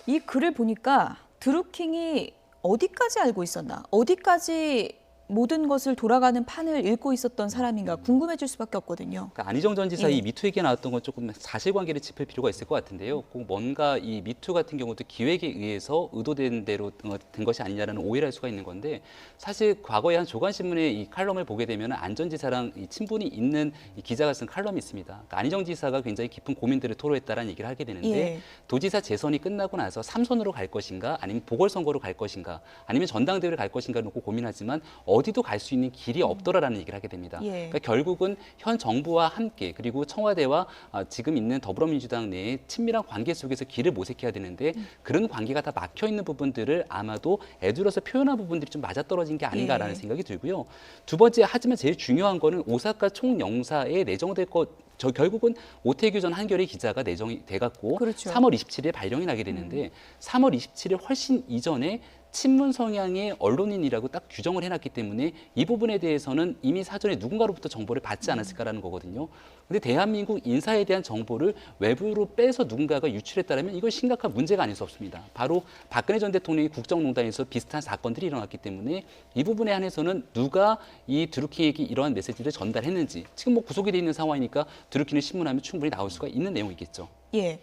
이 글을 보니까 드루킹이 어디까지 알고 있었나? 어디까지 모든 것을 돌아가는 판을 읽고 있었던 사람인가 궁금해질 수밖에 없거든요. 그러니까 안희정 전 지사 예. 이 미투 얘기 나왔던 건 조금 사실관계를 짚을 필요가 있을 것 같은데요. 꼭 뭔가 이 미투 같은 경우도 기획에 의해서 의도된 대로 된 것이 아니냐라는 오해를 할 수가 있는 건데 사실 과거에 한 조간신문의 이 칼럼을 보게 되면 안 전 지사랑 이 친분이 있는 이 기자가 쓴 칼럼이 있습니다. 그러니까 안희정 지사가 굉장히 깊은 고민들을 토로했다라는 얘기를 하게 되는데 예. 도지사 재선이 끝나고 나서 3선으로 갈 것인가 아니면 보궐선거로 갈 것인가 아니면 전당대회를 갈 것인가 놓고 고민하지만 어디도 갈 수 있는 길이 없더라라는 얘기를 하게 됩니다. 예. 그러니까 결국은 현 정부와 함께 그리고 청와대와 지금 있는 더불어민주당 내의 친밀한 관계 속에서 길을 모색해야 되는데 그런 관계가 다 막혀 있는 부분들을 아마도 애둘러서 표현한 부분들이 좀 맞아떨어진 게 아닌가라는 예. 생각이 들고요. 두 번째 하지만 제일 중요한 거는 오사카 총영사에 내정될 것 결국은 오태규 전 한겨레 기자가 내정이 돼갖고 그렇죠. 3월 27일에 발령이 나게 되는데 3월 27일 훨씬 이전에 친문 성향의 언론인이라고 딱 규정을 해놨기 때문에 이 부분에 대해서는 이미 사전에 누군가로부터 정보를 받지 않았을까라는 거거든요. 근데 대한민국 인사에 대한 정보를 외부로 빼서 누군가가 유출했다면 이건 심각한 문제가 아닐 수 없습니다. 바로 박근혜 전 대통령이 국정농단에서 비슷한 사건들이 일어났기 때문에 이 부분에 한해서는 누가 이 드루킹에게 이러한 메시지를 전달했는지 지금 뭐 구속이 돼 있는 상황이니까 드루킹을 신문하면 충분히 나올 수가 있는 내용이겠죠. 예.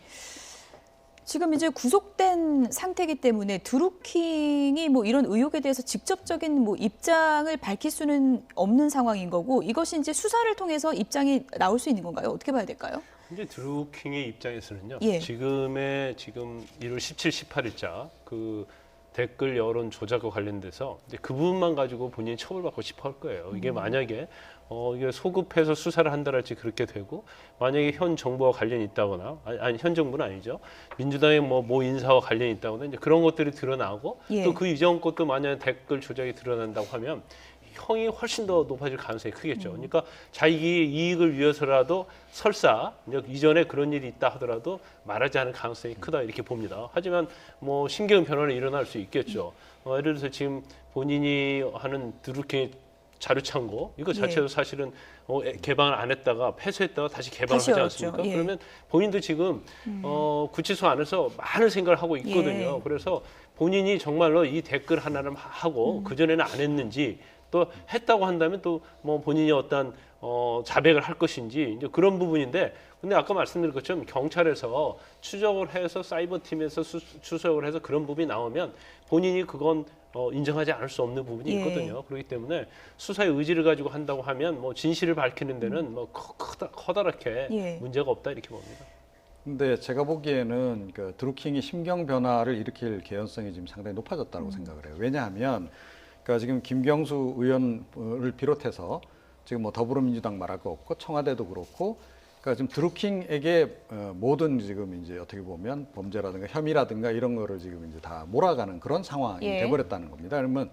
지금 이제 구속된 상태이기 때문에 드루킹이 뭐 이런 의혹에 대해서 직접적인 뭐 입장을 밝힐 수는 없는 상황인 거고 이것이 이제 수사를 통해서 입장이 나올 수 있는 건가요? 어떻게 봐야 될까요? 이제 드루킹의 입장에서는요. 예. 지금 1월 17, 18일자 그 댓글 여론 조작과 관련돼서 이제 그 부분만 가지고 본인이 처벌받고 싶어 할 거예요. 이게 만약에 이게 소급해서 수사를 한다랄지 그렇게 되고 만약에 현 정부와 관련이 있다거나 아니 현 정부는 아니죠. 민주당의 뭐 인사와 관련이 있다거나 이제 그런 것들이 드러나고 예. 또 그 이전 것도 만약에 댓글 조작이 드러난다고 하면 형이 훨씬 더 높아질 가능성이 크겠죠. 그러니까 자기 이익을 위해서라도 설사 이전에 그런 일이 있다 하더라도 말하지 않을 가능성이 크다 이렇게 봅니다. 하지만 뭐 심경의 변화는 일어날 수 있겠죠. 예를 들어서 지금 본인이 하는 드루킹의 자료 창고 이거 자체도 예. 사실은 개방을 안 했다가 폐쇄했다가 다시 개방을 다시 하지 열었죠. 않습니까? 예. 그러면 본인도 지금 구치소 안에서 많은 생각을 하고 있거든요. 예. 그래서 본인이 정말로 이 댓글 하나를 하고 그전에는 안 했는지 또 했다고 한다면 또 뭐 본인이 어떤 자백을 할 것인지 이제 그런 부분인데 근데 아까 말씀드린 것처럼 경찰에서 추적을 해서 사이버 팀에서 추적을 해서 그런 부분이 나오면 본인이 그건 인정하지 않을 수 없는 부분이 예. 있거든요. 그렇기 때문에 수사의 의지를 가지고 한다고 하면 뭐 진실을 밝히는 데는 뭐 커다랗게 예. 문제가 없다 이렇게 봅니다. 근데 제가 보기에는 그 드루킹이 심경 변화를 일으킬 개연성이 지금 상당히 높아졌다고 생각을 해요. 왜냐하면 그러니까 지금 김경수 의원을 비롯해서 지금 뭐 더불어민주당 말할 거 없고 청와대도 그렇고 그러니까 지금 드루킹에게 모든 지금 이제 어떻게 보면 범죄라든가 혐의라든가 이런 거를 지금 이제 다 몰아가는 그런 상황이 예. 돼버렸다는 겁니다. 그러면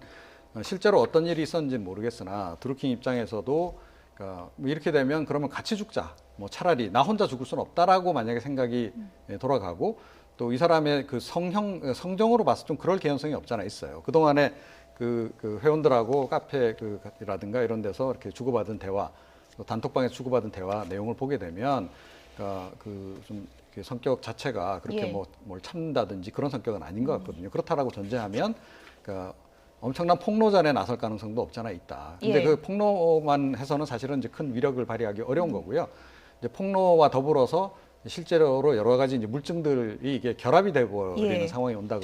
실제로 어떤 일이 있었는지는 모르겠으나 드루킹 입장에서도 그러니까 뭐 이렇게 되면 그러면 같이 죽자. 뭐 차라리 나 혼자 죽을 수는 없다라고 만약에 생각이 돌아가고 또 이 사람의 그 성정으로 봤을 때 좀 그럴 개연성이 없잖아 있어요. 그 동안에 그 회원들하고 카페라든가 이런 데서 이렇게 주고받은 대화, 단톡방에서 주고받은 대화 내용을 보게 되면, 그러니까 좀 성격 자체가 그렇게 예. 뭘 참는다든지 그런 성격은 아닌 것 같거든요. 그렇다라고 전제하면, 그러니까 엄청난 폭로전에 나설 가능성도 없잖아 있다. 근데 예. 그 폭로만 해서는 사실은 이제 큰 위력을 발휘하기 어려운 거고요. 이제 폭로와 더불어서 실제로 여러 가지 이제 물증들이 이게 결합이 되버리는 예. 상황이 온다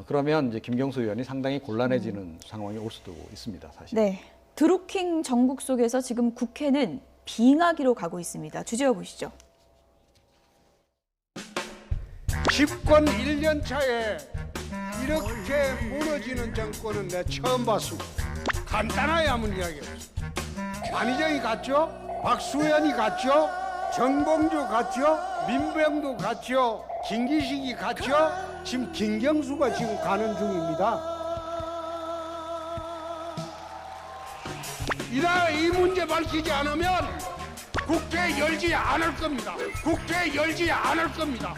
그러면 이제 김경수 의원이 상당히 곤란해지는 상황이 올 수도 있습니다, 사실. 네. 드루킹 정국 속에서 지금 국회는 빙하기로 가고 있습니다. 주제어 보시죠. 집권 1년 차에 이렇게 무너지는 정권은 내가 처음 봤습니다. 간단하게 한번 이야기해보세요. 안희정이 갔죠? 박수현이 갔죠? 정봉주 갔죠? 민병도 갔죠? 김기식이 갔죠? 지금 김경수가 지금 가는 중입니다. 이 문제 밝히지 않으면 국회 열지 않을 겁니다. 국회 열지 않을 겁니다.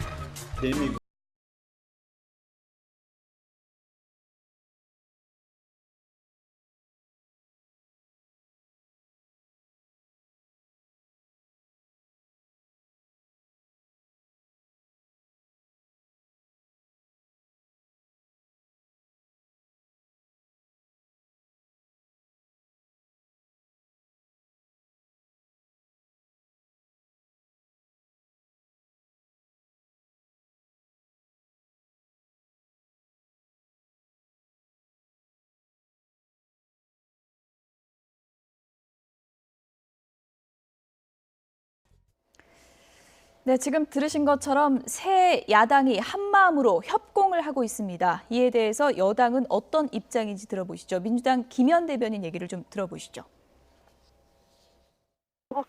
네, 지금 들으신 것처럼 새 야당이 한마음으로 협공을 하고 있습니다. 이에 대해서 여당은 어떤 입장인지 들어보시죠. 민주당 김현 대변인 얘기를 좀 들어보시죠.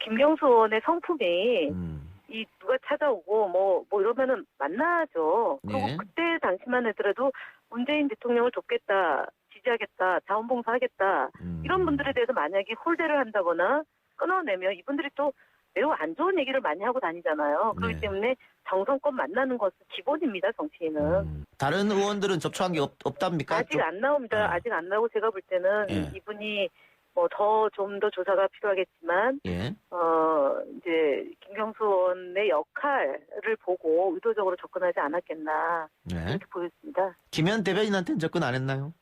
김경수 의원의 성품이 이 누가 찾아오고 뭐 이러면은 만나죠. 그리고 네. 그때 당시만 하더라도 문재인 대통령을 돕겠다, 지지하겠다, 자원봉사하겠다 이런 분들에 대해서 만약에 홀대를 한다거나 끊어내면 이분들이 또 매우 안 좋은 얘기를 많이 하고 다니잖아요. 그렇기 네. 때문에 정성껏 만나는 것은 기본입니다. 정치인은. 다른 의원들은 접촉한 게 없답니까? 아직 안 나옵니다. 아직 안 나오고 제가 볼 때는 예. 이분이 뭐 좀 더 조사가 필요하겠지만 예. 이제 김경수 의원의 역할을 보고 의도적으로 접근하지 않았겠나 네. 이렇게 보였습니다. 김현 대변인한테는 접근 안 했나요?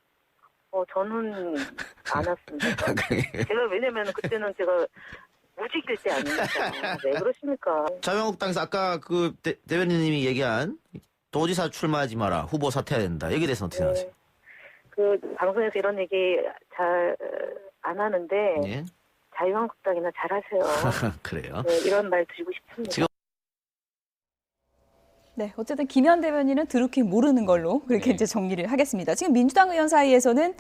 저는 안 왔습니다. 제가 왜냐면 그때는 제가 무직일 때 아닙니까? 왜 그러십니까? 자유한국당에서 아까 그 대변인님이 얘기한 도지사 출마하지 마라, 후보 사퇴해야 된다. 여기에 대해서 어떻게 생각하세요? 그 방송에서 이런 얘기 잘 안 하는데 예. 자유한국당이나 잘하세요. 그래요. 네, 이런 말 드리고 싶습니다. 지금 네, 어쨌든 김현 대변인은 드루킹 모르는 걸로 그렇게 네. 이제 정리를 하겠습니다. 지금 민주당 의원 사이에서는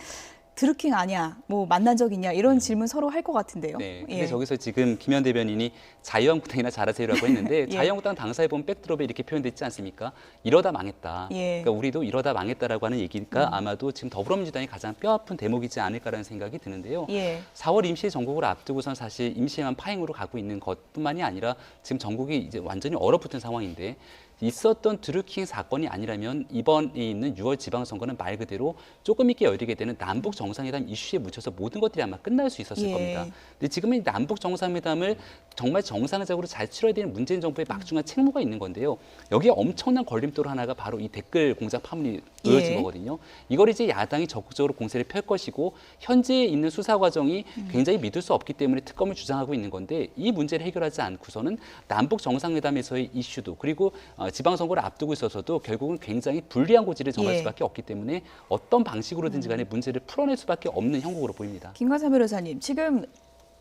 드루킹 아니야, 뭐 만난 적 있냐 이런 질문 서로 할 것 같은데요. 네. 근데 예. 저기서 지금 김현 대변인이 자유한국당이나 잘하세요라고 했는데 예. 자유한국당 당사에 보면 백드롭에 이렇게 표현됐지 않습니까? 이러다 망했다. 예. 그러니까 우리도 이러다 망했다라고 하는 얘기가 아마도 지금 더불어민주당이 가장 뼈아픈 대목이지 않을까라는 생각이 드는데요. 예. 4월 임시 전국을 앞두고선 사실 임시만 파행으로 가고 있는 것뿐만이 아니라 지금 전국이 이제 완전히 얼어붙은 상황인데 있었던 드루킹 사건이 아니라면 이번에 있는 6월 지방선거는 말 그대로 조금 있게 열리게 되는 남북 정상회담 이슈에 묻혀서 모든 것들이 아마 끝날 수 있었을 예. 겁니다. 근데 지금은 이 남북 정상회담을 정말 정상적으로 잘 치러야 되는 문재인 정부의 막중한 책무가 있는 건데요. 여기에 엄청난 걸림돌 하나가 바로 이 댓글 공작 파문이 놓여진 예. 거거든요. 이걸 이제 야당이 적극적으로 공세를 펼 것이고 현재 있는 수사 과정이 굉장히 믿을 수 없기 때문에 특검을 주장하고 있는 건데 이 문제를 해결하지 않고서는 남북 정상회담에서의 이슈도 그리고 지방선거를 앞두고 있어서도 결국은 굉장히 불리한 고지를 정할 예. 수밖에 없기 때문에 어떤 방식으로든지 간에 문제를 풀어낼 수밖에 없는 형국으로 보입니다. 김관삼 변호사님, 지금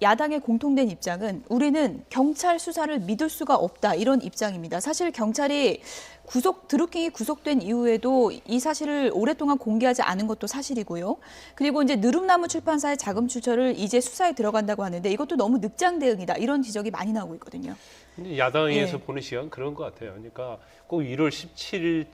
야당의 공통된 입장은 우리는 경찰 수사를 믿을 수가 없다 이런 입장입니다. 사실 경찰이 드루킹이 구속된 이후에도 이 사실을 오랫동안 공개하지 않은 것도 사실이고요. 그리고 이제 느릅나무 출판사의 자금 출처를 이제 수사에 들어간다고 하는데 이것도 너무 늑장 대응이다 이런 지적이 많이 나오고 있거든요. 근데 야당에서 예. 보는 시간 그런 것 같아요. 그러니까 꼭 1월 17일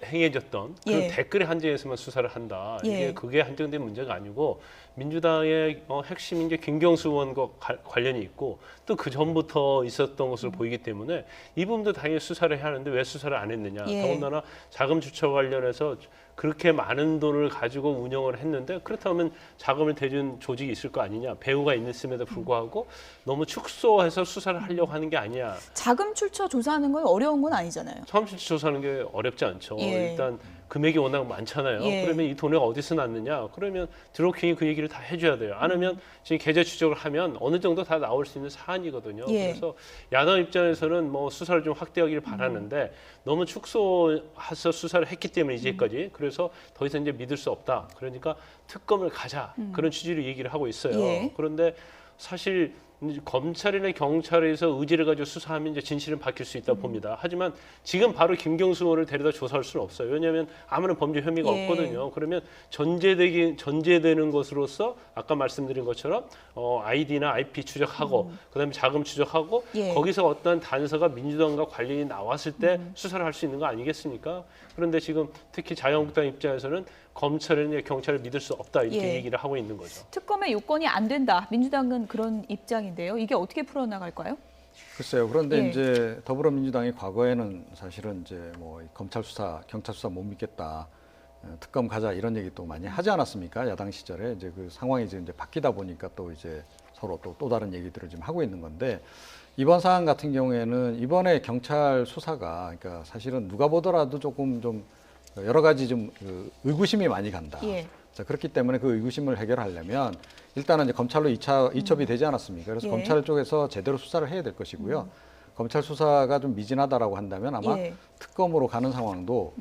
행해졌던 그 예. 댓글의 한정에서만 수사를 한다. 예. 그게 한정된 문제가 아니고 민주당의 핵심 이제 김경수 의원과 관련이 있고 또 그 전부터 있었던 것으로 보이기 때문에 이 부분도 당연히 수사를 해야 하는데 왜 수사를 안 했느냐. 예. 더군다나 자금 주처 관련해서 그렇게 많은 돈을 가지고 운영을 했는데 그렇다면 자금을 대준 조직이 있을 거 아니냐. 배후가 있음에도 불구하고 너무 축소해서 수사를 하려고 하는 게 아니냐. 자금 출처 조사하는 건 어려운 건 아니잖아요. 사무실 조사하는 게 어렵지 않죠. 예. 일단 금액이 워낙 많잖아요. 예. 그러면 이 돈이 어디서 났느냐? 그러면 드루킹이 그 얘기를 다 해줘야 돼요. 안 하면 지금 계좌 추적을 하면 어느 정도 다 나올 수 있는 사안이거든요. 예. 그래서 야당 입장에서는 뭐 수사를 좀 확대하기를 바라는데 너무 축소해서 수사를 했기 때문에 이제까지 그래서 더 이상 이제 믿을 수 없다. 그러니까 특검을 가자 그런 취지로 얘기를 하고 있어요. 예. 그런데 사실 검찰이나 경찰에서 의지를 가지고 수사하면 이제 진실은 바뀔 수 있다 봅니다. 하지만 지금 바로 김경수 의원을 데려다 조사할 수는 없어요. 왜냐하면 아무런 범죄 혐의가 예. 없거든요. 그러면 전제되는 것으로서 아까 말씀드린 것처럼 아이디나 IP 추적하고 그다음에 자금 추적하고 예. 거기서 어떤 단서가 민주당과 관련이 나왔을 때 수사를 할 수 있는 거 아니겠습니까? 그런데 지금 특히 자유한국당 입장에서는 검찰이나 경찰을 믿을 수 없다 이렇게 예. 얘기를 하고 있는 거죠. 특검의 요건이 안 된다. 민주당은 그런 입장인데요. 이게 어떻게 풀어나갈까요? 글쎄요. 그런데 예. 이제 더불어민주당이 과거에는 사실은 이제 뭐 검찰 수사, 경찰 수사 못 믿겠다, 특검 가자 이런 얘기 또 많이 하지 않았습니까? 야당 시절에 이제 그 상황이 이제 바뀌다 보니까 또 이제 서로 또 다른 얘기들을 지금 하고 있는 건데 이번 사안 같은 경우에는 이번에 경찰 수사가 그러니까 사실은 누가 보더라도 조금 좀 여러 가지 좀 의구심이 많이 간다. 예. 자, 그렇기 때문에 그 의구심을 해결하려면 일단은 이제 검찰로 이첩이 되지 않았습니까? 그래서 예. 검찰 쪽에서 제대로 수사를 해야 될 것이고요. 검찰 수사가 좀 미진하다라고 한다면 아마 예. 특검으로 가는 상황도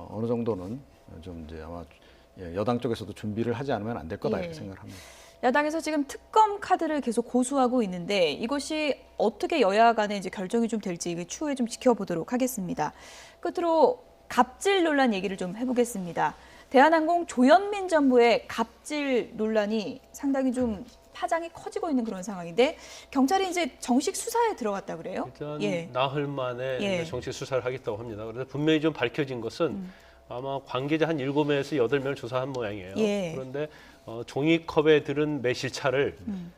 어느 정도는 좀 이제 아마 여당 쪽에서도 준비를 하지 않으면 안 될 거다 예. 이렇게 생각합니다. 야당에서 지금 특검 카드를 계속 고수하고 있는데 이것이 어떻게 여야 간에 이제 결정이 좀 될지 추후에 좀 지켜보도록 하겠습니다. 끝으로 갑질 논란 얘기를 좀 해보겠습니다. 대한항공 조현민 전부의 갑질 논란이 상당히 좀 파장이 커지고 있는 그런 상황인데 경찰이 이제 정식 수사에 들어갔다 그래요? 일단 예. 나흘 만에 예. 정식 수사를 하겠다고 합니다. 그래서 분명히 좀 밝혀진 것은 아마 관계자 한 7명에서 8명을 조사한 모양이에요. 예. 그런데 종이컵에 들은 매실차를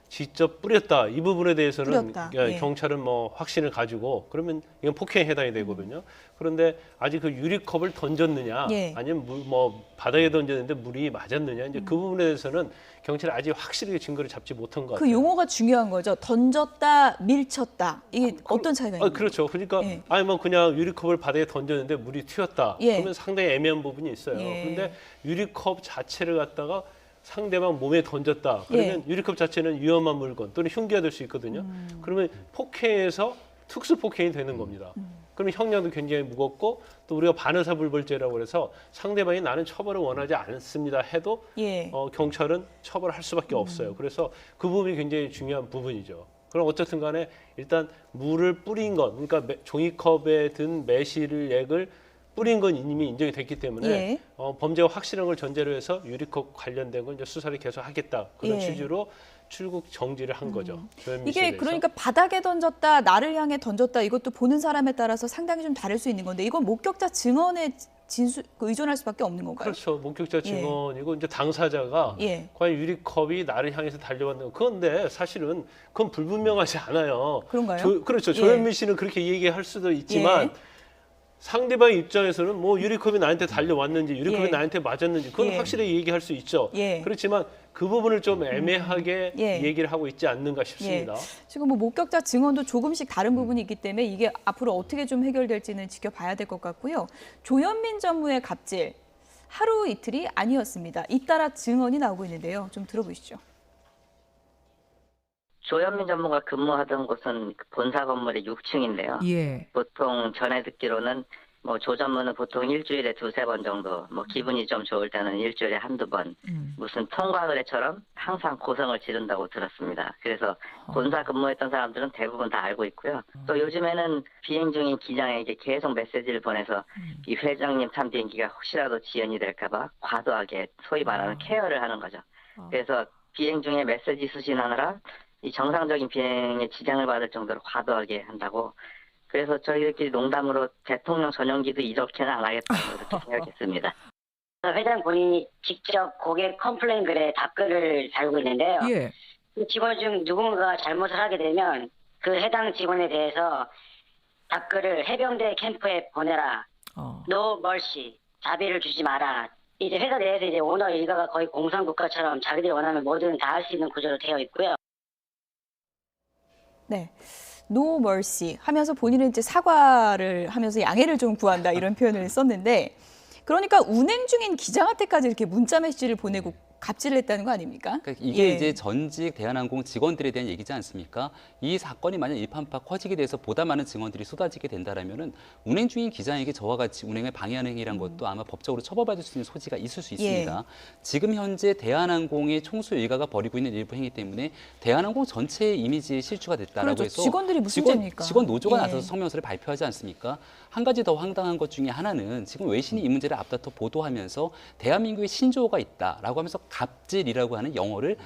직접 뿌렸다. 이 부분에 대해서는 뿌렸다. 예. 경찰은 뭐 확신을 가지고 그러면 이건 폭행에 해당이 되거든요. 그런데 아직 그 유리컵을 던졌느냐, 예. 아니면 뭐 바닥에 던졌는데 물이 맞았느냐, 이제 그 부분에 대해서는 경찰이 아직 확실하게 증거를 잡지 못한 것 같아요. 그 용어가 중요한 거죠. 던졌다, 밀쳤다. 이게 어떤 차이가 있나요? 그렇죠. 그러니까 예. 아니 뭐 그냥 유리컵을 바닥에 던졌는데 물이 튀었다. 예. 그러면 상당히 애매한 부분이 있어요. 예. 그런데 유리컵 자체를 갖다가 상대방 몸에 던졌다. 그러면 유리컵 자체는 위험한 물건 또는 흉기가 될 수 있거든요. 그러면 폭행에서 특수 폭행이 되는 겁니다. 그러면 형량도 굉장히 무겁고 또 우리가 반의사불벌죄라고 해서 상대방이 나는 처벌을 원하지 않습니다 해도 예. 경찰은 처벌할 수밖에 없어요. 그래서 그 부분이 굉장히 중요한 부분이죠. 그럼 어쨌든 간에 일단 물을 뿌린 것, 그러니까 종이컵에 든 매실액을 뿌린 건 이미 인정이 됐기 때문에 예. 범죄가 확실한 걸 전제로 해서 유리컵 관련된 건 이제 수사를 계속 하겠다. 그런 예. 취지로 출국 정지를 한 거죠. 조현민 씨에 이게 대해서. 그러니까 바닥에 던졌다, 나를 향해 던졌다 이것도 보는 사람에 따라서 상당히 좀 다를 수 있는 건데 이건 목격자 증언에 의존할 수밖에 없는 건가요? 그렇죠. 목격자 증언이고 이제 당사자가 예. 과연 유리컵이 나를 향해서 달려왔는 그런데 사실은 그건 불분명하지 않아요. 그런가요? 그렇죠. 예. 조현민 씨는 그렇게 얘기할 수도 있지만 상대방의 입장에서는 뭐 유리컵이 나한테 달려왔는지 유리컵이 예. 나한테 맞았는지 그건 예. 확실히 얘기할 수 있죠. 예. 그렇지만 그 부분을 좀 애매하게 예. 얘기를 하고 있지 않는가 싶습니다. 지금 뭐 목격자 증언도 조금씩 다른 부분이 있기 때문에 이게 앞으로 어떻게 좀 해결될지는 지켜봐야 될 것 같고요. 조현민 전무의 갑질 하루 이틀이 아니었습니다. 잇따라 증언이 나오고 있는데요. 좀 들어보시죠. 조현민 전무가 근무하던 곳은 본사 건물의 6층인데요. 예. 보통 전해 듣기로는 뭐 조 전무는 보통 일주일에 2-3번 정도, 뭐 기분이 좀 좋을 때는 일주일에 한두 번, 무슨 통과 의례처럼 항상 고성을 지른다고 들었습니다. 그래서 본사 근무했던 사람들은 대부분 다 알고 있고요. 또 요즘에는 비행 중인 기장에게 계속 메시지를 보내서 이 회장님 탄 비행기가 혹시라도 지연이 될까봐 과도하게 소위 말하는 케어를 하는 거죠. 그래서 비행 중에 메시지 수신하느라 이 정상적인 비행에 지장을 받을 정도로 과도하게 한다고. 그래서 저희들끼리 농담으로 대통령 전용기도 이렇게는 안 하겠다고 그렇게 생각했습니다. 회장 본인이 직접 고객 컴플레인 글에 답글을 달고 있는데요. 예. 그 직원 중 누군가가 잘못을 하게 되면 그 해당 직원에 대해서 답글을 해병대 캠프에 보내라. No mercy. 자비를 주지 마라. 이제 회사 내에서 이제 오너 일가가 거의 공산국가처럼 자기들이 원하면 뭐든 다 할 수 있는 구조로 되어 있고요. 네. No mercy 하면서 본인은 이제 사과를 하면서 양해를 좀 구한다 이런 표현을 썼는데 그러니까 운행 중인 기장한테까지 이렇게 문자 메시지를 보내고 갑질을 했다는 거 아닙니까? 그러니까 이게 예. 이제 전직 대한항공 직원들에 대한 얘기지 않습니까? 이 사건이 만약 일판파 커지게 돼서 보다 많은 증언들이 쏟아지게 된다라면은 운행 중인 기장에게 저와 같이 운행을 방해하는 행위란 것도 아마 법적으로 처벌받을 수 있는 소지가 있을 수 있습니다. 지금 현재 대한항공의 총수 일가가 벌이고 있는 일부 행위 때문에 대한항공 전체의 이미지에 실추가 됐다라고 그렇죠. 해서 직원들이 무슨 죄입니까? 직원 노조가 예. 나서서 성명서를 발표하지 않습니까? 한 가지 더 황당한 것 중에 하나는 지금 외신이 이 문제를 앞다퉈 보도하면서 대한민국의 신조어가 있다라고 하면서 갑질이라고 하는 영어를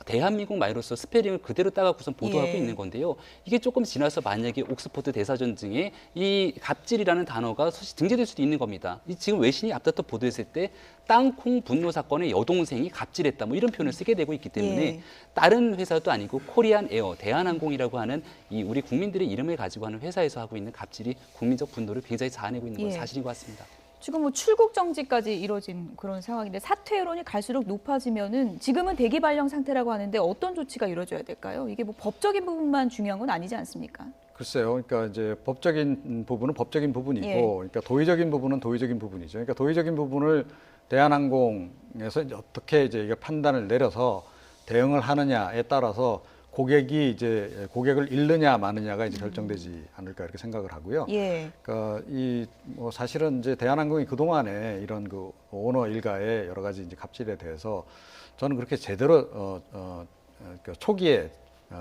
대한민국 말로서 스페링을 그대로 따갖고선 보도하고 예. 있는 건데요. 이게 조금 지나서 만약에 옥스퍼드 대사전 등에 이 갑질이라는 단어가 등재될 수도 있는 겁니다. 지금 외신이 앞다퉈 보도했을 때 땅콩 분노 사건의 여동생이 갑질했다 뭐 이런 표현을 쓰게 되고 있기 때문에 예. 다른 회사도 아니고 코리안 에어, 대한항공이라고 하는 이 우리 국민들의 이름을 가지고 하는 회사에서 하고 있는 갑질이 국민적 분노를 굉장히 자아내고 있는 건 예. 사실인 것 같습니다. 지금 뭐 출국 정지까지 이뤄진 그런 상황인데 사퇴 여론이 갈수록 높아지면은 지금은 대기 발령 상태라고 하는데 어떤 조치가 이루어져야 될까요? 이게 뭐 법적인 부분만 중요한 건 아니지 않습니까? 글쎄요. 그러니까 이제 법적인 부분은 법적인 부분이고, 예. 그러니까 도의적인 부분은 도의적인 부분이죠. 그러니까 도의적인 부분을 대한항공에서 이제 어떻게 이제 이게 판단을 내려서 대응을 하느냐에 따라서 고객을 잃느냐 마느냐가 이제 결정되지 않을까 이렇게 생각을 하고요. 예. 그러니까 뭐 사실은 이제 대한항공이 그 동안에 이런 그 오너 일가의 여러 가지 이제 갑질에 대해서 저는 그렇게 제대로 그러니까 초기에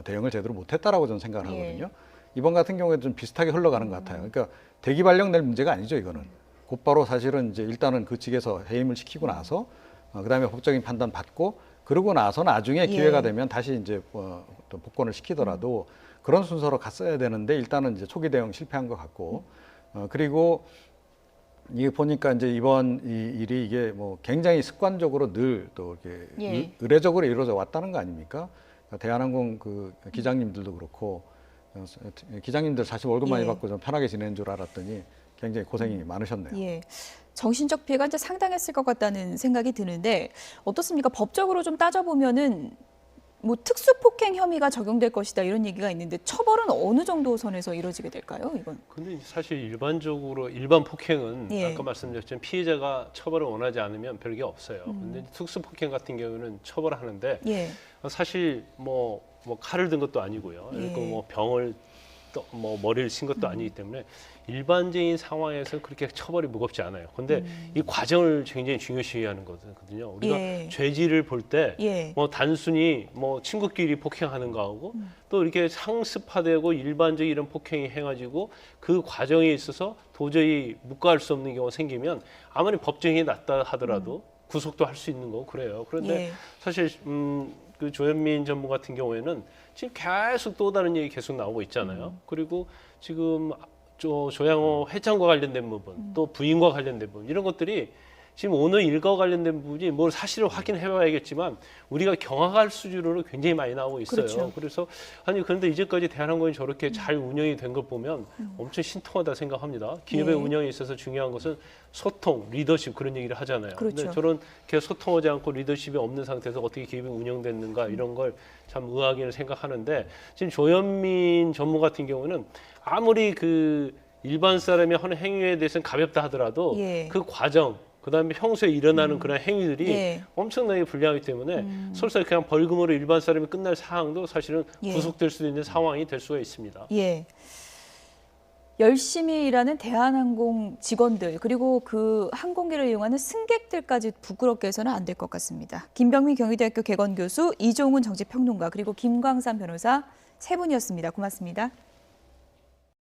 대응을 제대로 못했다라고 저는 생각을 하거든요. 이번 같은 경우에도 좀 비슷하게 흘러가는 것 같아요. 그러니까 대기 발령 낼 문제가 아니죠, 이거는. 곧바로 사실은 이제 일단은 그 측에서 해임을 시키고 나서 그다음에 법적인 판단 받고 그러고 나서 나중에 기회가 되면 다시 이제 또 복권을 시키더라도 그런 순서로 갔어야 되는데 일단은 이제 초기 대응 실패한 것 같고 그리고 이게 보니까 이제 이번 이 일이 이게 뭐 굉장히 습관적으로 늘 또 이렇게 예. 의례적으로 이루어져 왔다는 거 아닙니까? 대한항공 그 기장님들도 그렇고 기장님들 사실 월급 많이 예. 받고 좀 편하게 지내는 줄 알았더니 굉장히 고생이 많으셨네요. 예. 정신적 피해가 이제 상당했을 것 같다는 생각이 드는데 어떻습니까? 법적으로 좀 따져보면은 뭐 특수폭행 혐의가 적용될 것이다 이런 얘기가 있는데 처벌은 어느 정도 선에서 이루어지게 될까요? 이건. 근데 사실 일반적으로 일반 폭행은 예. 아까 말씀드렸지만 피해자가 처벌을 원하지 않으면 별게 없어요. 근데 특수폭행 같은 경우는 처벌하는데 예. 사실 뭐 칼을 든 것도 아니고요. 예. 그리고 뭐 병을 또 뭐 머리를 친 것도 아니기 때문에 일반적인 상황에서 그렇게 처벌이 무겁지 않아요. 근데 이 과정을 굉장히 중요시하는 거거든요. 우리가 예. 죄질을 볼 때 예. 뭐 단순히 뭐 친구끼리 폭행하는 거하고 또 이렇게 상습화되고 일반적인 이런 폭행이 해가지고 그 과정에 있어서 도저히 묵과할 수 없는 경우가 생기면 아무리 법정이 낮다 하더라도 구속도 할 수 있는 거고 그래요. 그런데 예. 사실 그 조현민 전무 같은 경우에는 지금 계속 또 다른 얘기 계속 나오고 있잖아요. 그리고 지금 조양호 회장과 관련된 부분, 또 부인과 관련된 부분 이런 것들이 지금 오늘 일과 관련된 부분이 뭘 사실을 확인해봐야겠지만 우리가 경악할 수준으로 굉장히 많이 나오고 있어요. 그렇죠. 그래서 아니 그런데 이제까지 대한항공이 저렇게 잘 운영이 된 걸 보면 엄청 신통하다 생각합니다. 기업의 예. 운영에 있어서 중요한 것은 소통, 리더십 그런 얘기를 하잖아요. 그렇죠. 근데 저런 계속 소통하지 않고 리더십이 없는 상태에서 어떻게 기업이 운영됐는가 이런 걸 참 의아하게 생각하는데 지금 조현민 전무 같은 경우는 아무리 그 일반 사람이 하는 행위에 대해서는 가볍다 하더라도 예. 그 과정 그다음에 평소에 일어나는 그런 행위들이 예. 엄청나게 불리하기 때문에 설사 그냥 벌금으로 일반 사람이 끝날 사항도 사실은 예. 구속될 수도 있는 상황이 될 수가 있습니다. 예. 열심히 일하는 대한항공 직원들 그리고 그 항공기를 이용하는 승객들까지 부끄럽게 해서는 안 될 것 같습니다. 김병민 경희대학교 개건교수, 이종훈 정치평론가 그리고 김광삼 변호사 세 분이었습니다. 고맙습니다.